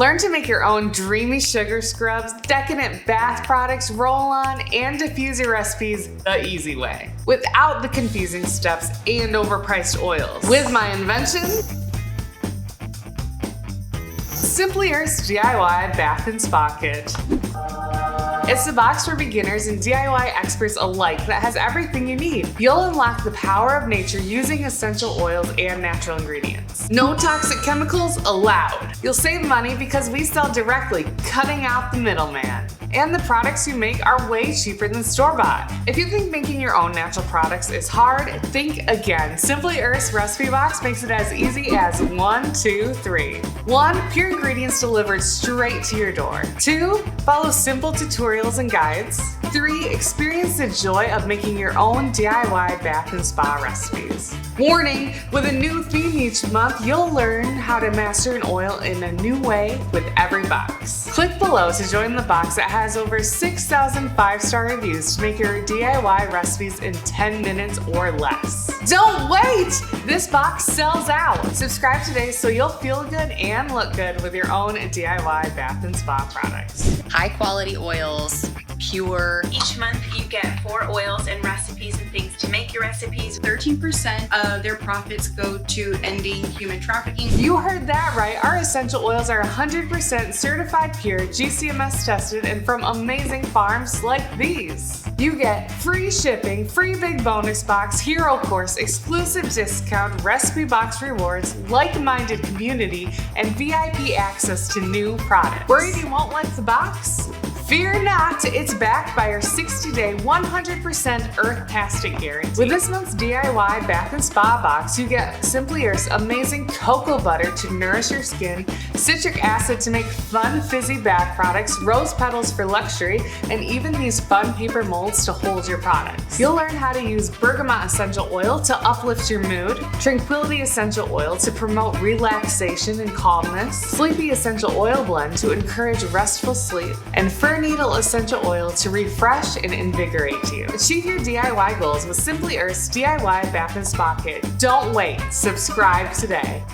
Learn to make your own dreamy sugar scrubs, decadent bath products, roll-on, and diffuser recipes the easy way, without the confusing steps and overpriced oils. With my invention, Simply Earth's DIY Bath and Spa Kit. It's the box for beginners and DIY experts alike that has everything you need. You'll unlock the power of nature using essential oils and natural ingredients. No toxic chemicals allowed. You'll save money because we sell directly, cutting out the middleman. And the products you make are way cheaper than store-bought. If you think making your own natural products is hard, think again. Simply Earth's recipe box makes it as easy as 1, 2, 3. 1. Pure ingredients delivered straight to your door. 2. Follow simple tutorials and guides. 3. Experience the joy of making your own DIY bath and spa recipes. Warning! With a new theme each month, you'll learn how to master an oil in a new way with every box. Click below to join the box that has over 6,000 5-star reviews to make your DIY recipes in 10 minutes or less. Don't wait! This box sells out! Subscribe today so you'll feel good and look good with your own DIY bath and spa products. High quality oils, pure. Each month you get 4 oils and recipes and things to make your recipes. 13% of their profits go to ending human trafficking. You heard that right. Our essential oils are 100% certified pure, GCMS tested, and from amazing farms like these. You get free shipping, free big bonus box, hero course, exclusive discount, recipe box rewards, like-minded community, and VIP access to new products. Worried you won't like the box? Fear not, it's backed by our 60-day 100% Earth-tastic guarantee. With this month's DIY Bath and Spa box, you get Simply Earth's amazing cocoa butter to nourish your skin, citric acid to make fun fizzy bath products, rose petals for luxury, and even these fun paper molds to hold your products. You'll learn how to use Bergamot essential oil to uplift your mood, Tranquility essential oil to promote relaxation and calmness, Sleepy essential oil blend to encourage restful sleep, and Fir Needle essential oil to refresh and invigorate you. Achieve your DIY goals with Simply Earth's DIY Bath and Spa Kit. Don't wait. Subscribe today.